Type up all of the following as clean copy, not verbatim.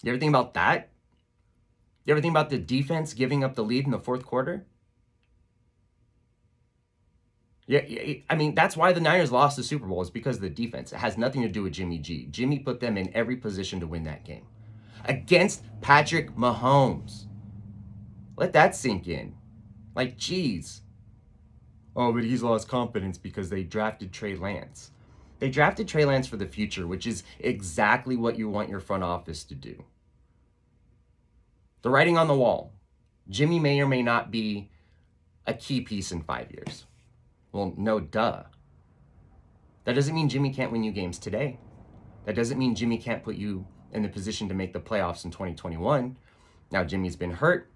You ever think about that? You ever think about the defense giving up the lead in the fourth quarter? Yeah, I mean, that's why the Niners lost the Super Bowl, is because of the defense. It has nothing to do with Jimmy G. Jimmy put them in every position to win that game against Patrick Mahomes. Let that sink in. Like, geez. Oh, but he's lost confidence because they drafted Trey Lance. They drafted Trey Lance for the future, which is exactly what you want your front office to do. The writing on the wall. Jimmy may or may not be a key piece in 5 years. Well, no duh. That doesn't mean Jimmy can't win you games today. That doesn't mean Jimmy can't put you in the position to make the playoffs in 2021. Now, Jimmy's been hurt.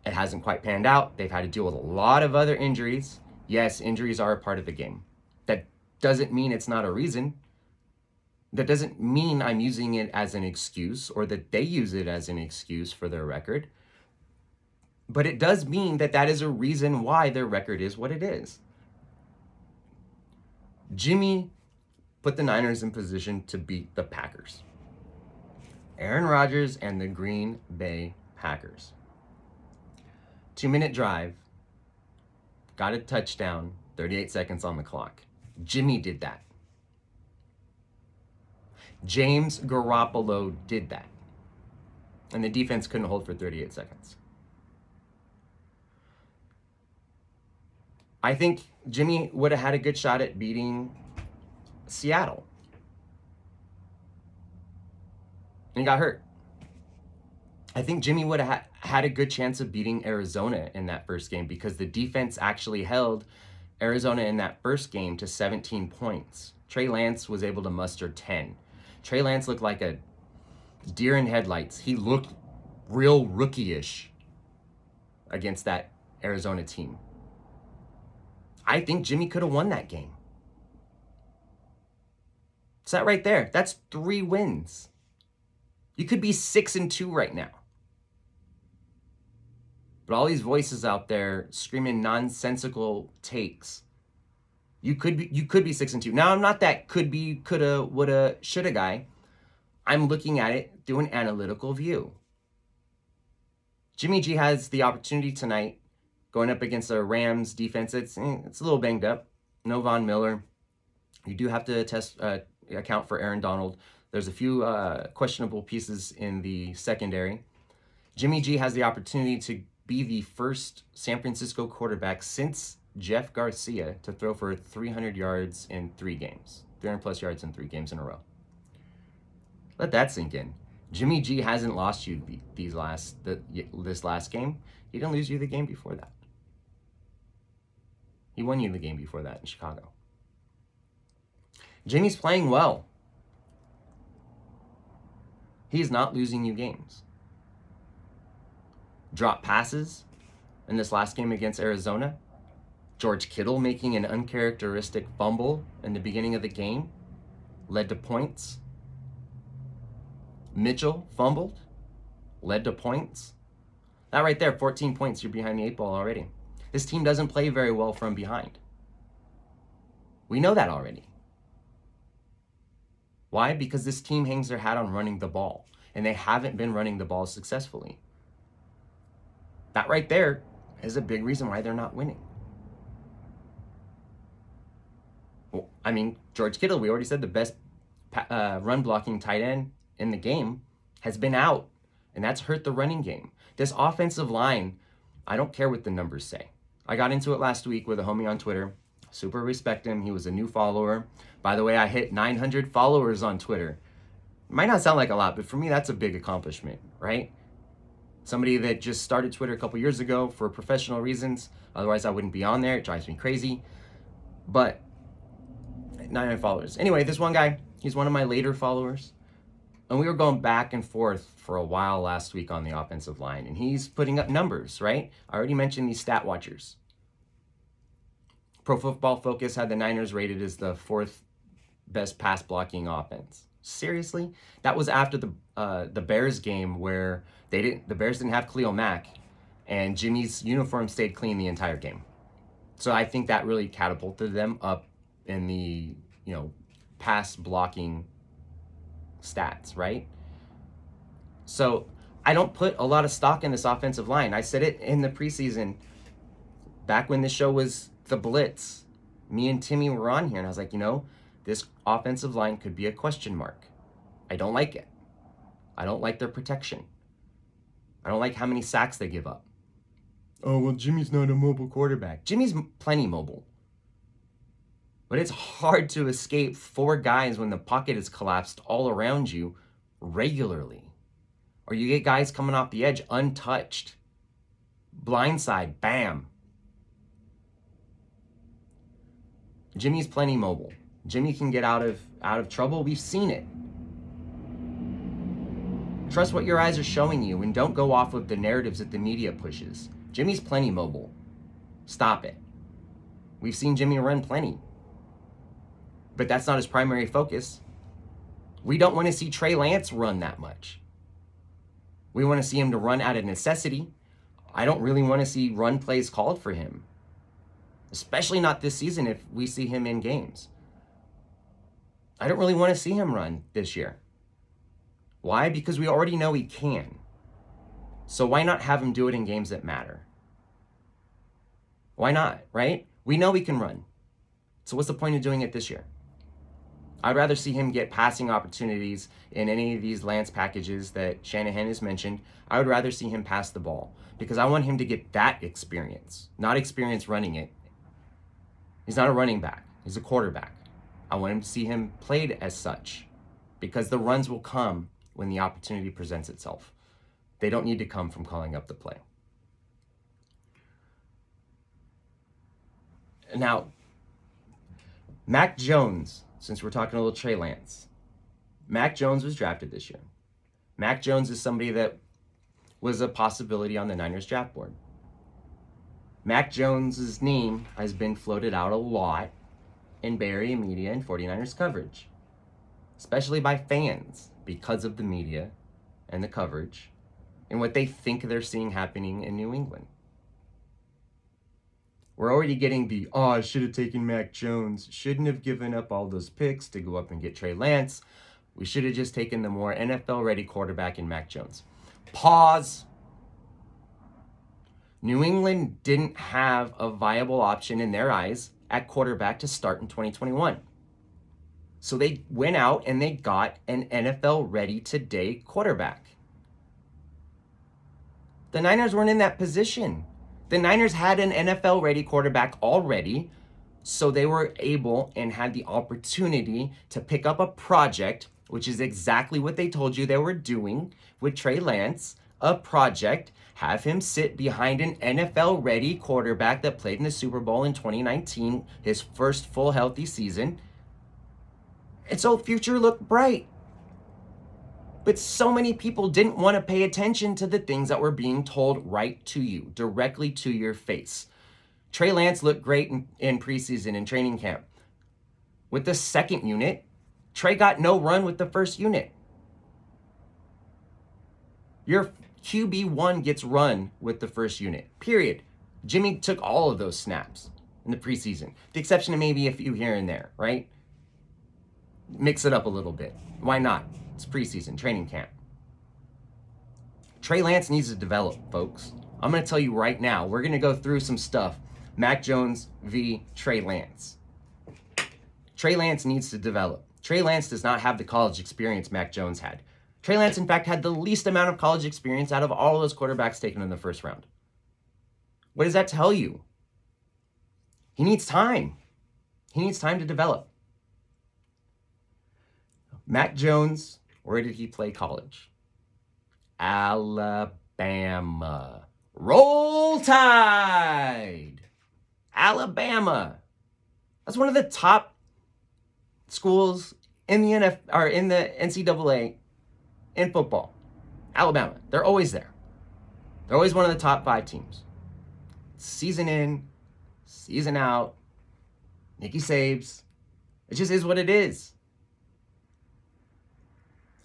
It hasn't quite panned out. They've had to deal with a lot of other injuries. Yes, injuries are a part of the game. That doesn't mean it's not a reason. That doesn't mean I'm using it as an excuse or that they use it as an excuse for their record. But it does mean that that is a reason why their record is what it is. Jimmy put the Niners in position to beat the Packers. Aaron Rodgers and the Green Bay Packers. 2-minute drive, got a touchdown, 38 seconds on the clock. Jimmy did that. James Garoppolo did that. And the defense couldn't hold for 38 seconds. I think Jimmy would have had a good shot at beating Seattle. And he got hurt. I think Jimmy would have had a good chance of beating Arizona in that first game because the defense actually held Arizona in that first game to 17 points. Trey Lance was able to muster 10. Trey Lance looked like a deer in headlights. He looked real rookie-ish against that Arizona team. I think Jimmy could have won that game. So that right there, that's 3 wins. You could be 6-2 right now. But all these voices out there screaming nonsensical takes. You could be 6-2. Now I'm not that could be, coulda, woulda, shoulda guy. I'm looking at it through an analytical view. Jimmy G has the opportunity tonight going up against a Rams defense. It's a little banged up. No Von Miller. You do have to account for Aaron Donald. There's a few questionable pieces in the secondary. Jimmy G has the opportunity to be the first San Francisco quarterback since Jeff Garcia to throw for 300 yards in 3 games. 300 plus yards in 3 games in a row. Let that sink in. Jimmy G hasn't lost you this last game. He didn't lose you the game before that. He won you the game before that in Chicago. Jimmy's playing well. He's not losing you games. Drop passes in this last game against Arizona. George Kittle making an uncharacteristic fumble in the beginning of the game led to points. Mitchell fumbled, led to points. That right there, 14 points, you're behind the 8 ball already. This team doesn't play very well from behind. We know that already. Why? Because this team hangs their hat on running the ball, and they haven't been running the ball successfully. That right there is a big reason why they're not winning. Well, I mean, George Kittle, we already said the best run blocking tight end in the game has been out, and that's hurt the running game. This offensive line, I don't care what the numbers say. I got into it last week with a homie on Twitter. Super respect him. He was a new follower. By the way, I hit 900 followers on Twitter. It might not sound like a lot, but for me, that's a big accomplishment, right? Somebody that just started Twitter a couple years ago for professional reasons. Otherwise, I wouldn't be on there. It drives me crazy. But 900 followers. Anyway, this one guy, he's one of my later followers. And we were going back and forth for a while last week on the offensive line. And he's putting up numbers, right? I already mentioned these stat watchers. Pro Football Focus had the Niners rated as the 4th best pass blocking offense. Seriously? That was after the Bears game where the Bears didn't have Khalil Mack, and Jimmy's uniform stayed clean the entire game. So I think that really catapulted them up in the pass blocking stats, right? So I don't put a lot of stock in this offensive line. I said it in the preseason, back when the show was the Blitz. Me and Timmy were on here, and I was like, this offensive line could be a question mark. I don't like it. I don't like their protection. I don't like how many sacks they give up. Oh, well, Jimmy's not a mobile quarterback. Jimmy's plenty mobile. But it's hard to escape 4 guys when the pocket is collapsed all around you regularly. Or you get guys coming off the edge untouched. Blindside, bam. Jimmy's plenty mobile. Jimmy can get out of trouble. We've seen it. Trust what your eyes are showing you and don't go off of the narratives that the media pushes. Jimmy's plenty mobile. Stop it. We've seen Jimmy run plenty. But that's not his primary focus. We don't want to see Trey Lance run that much. We want to see him to run out of necessity. I don't really want to see run plays called for him. Especially not this season if we see him in games. I don't really want to see him run this year. Why? Because we already know he can. So why not have him do it in games that matter? Why not, right? We know he can run. So what's the point of doing it this year? I'd rather see him get passing opportunities in any of these Lance packages that Shanahan has mentioned. I would rather see him pass the ball because I want him to get that experience, not experience running it. He's not a running back. He's a quarterback. I want him to see him played as such because the runs will come when the opportunity presents itself. They don't need to come from calling up the play. Now, Mac Jones, since we're talking a little Trey Lance, Mac Jones was drafted this year. Mac Jones is somebody that was a possibility on the Niners draft board. Mac Jones's name has been floated out a lot in Bay Area media and 49ers coverage, especially by fans because of the media and the coverage and what they think they're seeing happening in New England. We're already getting the, I should have taken Mac Jones, shouldn't have given up all those picks to go up and get Trey Lance. We should have just taken the more NFL-ready quarterback in Mac Jones. Pause. New England didn't have a viable option in their eyes at quarterback to start in 2021. So they went out and they got an NFL-ready today quarterback. The Niners weren't in that position. The Niners had an NFL-ready quarterback already, so they were able and had the opportunity to pick up a project, which is exactly what they told you they were doing with Trey Lance, a project, have him sit behind an NFL-ready quarterback that played in the Super Bowl in 2019, his first full healthy season. And so future looked bright. But so many people didn't want to pay attention to the things that were being told right to you, directly to your face. Trey Lance looked great in preseason and training camp. With the second unit, Trey got no run with the first unit. Your QB1 gets run with the first unit, period. Jimmy took all of those snaps in the preseason, the exception of maybe a few here and there, right? Mix it up a little bit. Why not? It's preseason, training camp. Trey Lance needs to develop, folks. I'm going to tell you right now, we're going to go through some stuff. Mac Jones v. Trey Lance. Trey Lance needs to develop. Trey Lance does not have the college experience Mac Jones had. Trey Lance, in fact, had the least amount of college experience out of all of those quarterbacks taken in the first round. What does that tell you? He needs time. He needs time to develop. Mac Jones, where did he play college? Alabama. Roll Tide! Alabama. That's one of the top schools in the NCAA in football. Alabama. They're always there. They're always one of the top 5 teams. Season in, season out. Nicky Sabes. It just is what it is.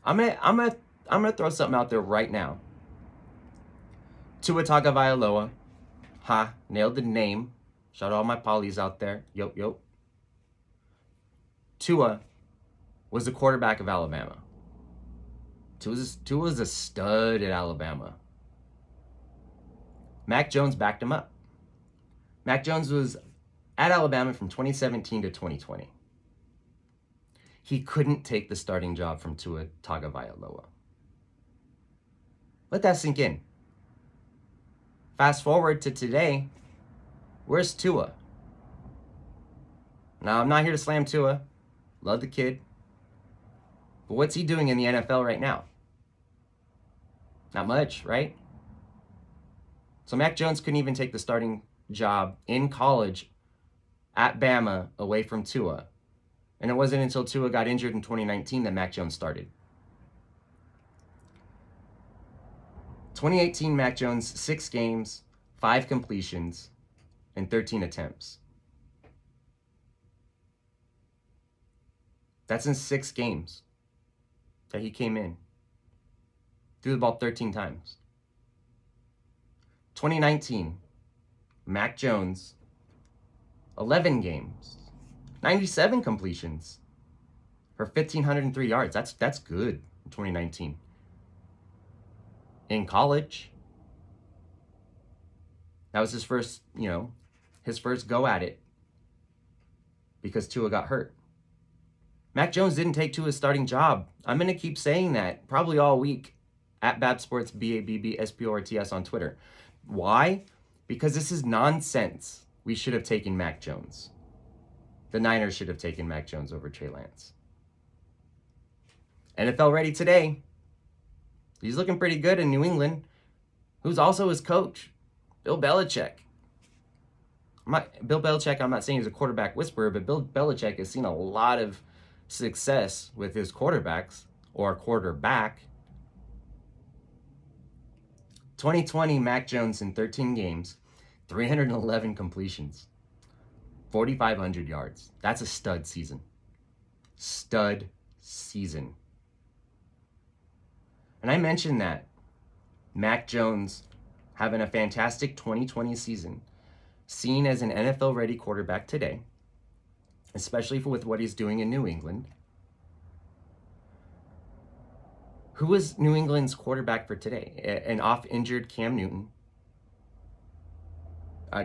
I'm gonna throw something out there right now. Tua Tagovailoa. Nailed the name. Shout out all my polys out there. Yo. Tua was the quarterback of Alabama. Tua's a stud at Alabama. Mac Jones backed him up. Mac Jones was at Alabama from 2017 to 2020. He couldn't take the starting job from Tua Tagovailoa. Let that sink in. Fast forward to today, where's Tua? Now, I'm not here to slam Tua. Love the kid. But what's he doing in the NFL right now? Not much, right? So Mac Jones couldn't even take the starting job in college at Bama away from Tua. And it wasn't until Tua got injured in 2019 that Mac Jones started. 2018, Mac Jones, 6 games, 5 completions, and 13 attempts. That's in 6 games that he came in. Threw the ball 13 times. 2019, Mac Jones, 11 games, 97 completions for 1,503 yards. That's good in 2019. In college, that was his first go at it because Tua got hurt. Mac Jones didn't take Tua's starting job. I'm going to keep saying that probably all week at Babsports, BABBSPORTS on Twitter. Why? Because this is nonsense. We should have taken Mac Jones. The Niners should have taken Mac Jones over Trey Lance. NFL ready today. He's looking pretty good in New England. Who's also his coach? Bill Belichick. I'm not saying he's a quarterback whisperer, but Bill Belichick has seen a lot of success with his quarterbacks or quarterback. 2020, Mac Jones in 13 games, 311 completions, 4,500 yards. That's a stud season. Stud season. And I mentioned that Mac Jones having a fantastic 2020 season, seen as an NFL-ready quarterback today, especially with what he's doing in New England. Who is New England's quarterback for today? An off-injured Cam Newton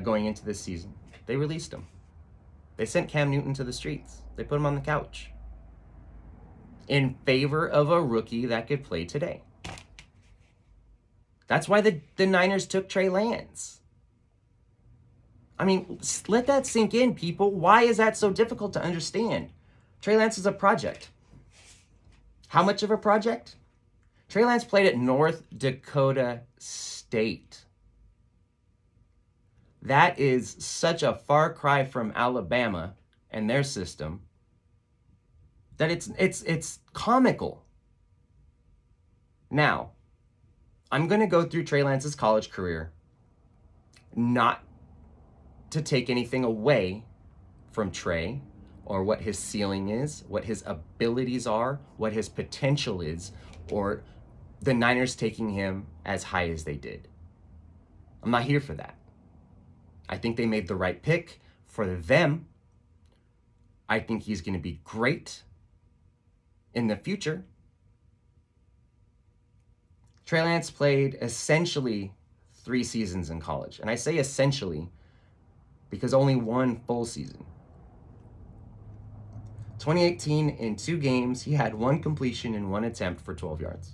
going into this season. They released him. They sent Cam Newton to the streets. They put him on the couch in favor of a rookie that could play today. That's why the Niners took Trey Lance. I mean, let that sink in, people. Why is that so difficult to understand? Trey Lance is a project. How much of a project? Trey Lance played at North Dakota State. That is such a far cry from Alabama and their system that it's comical. Now, I'm going to go through Trey Lance's college career, not to take anything away from Trey or what his ceiling is, what his abilities are, what his potential is, or the Niners taking him as high as they did. I'm not here for that. I think they made the right pick for them. I think he's going to be great in the future. Trey Lance played essentially 3 seasons in college. And I say essentially because only 1 full season. 2018, in 2 games, he had 1 completion and 1 attempt for 12 yards.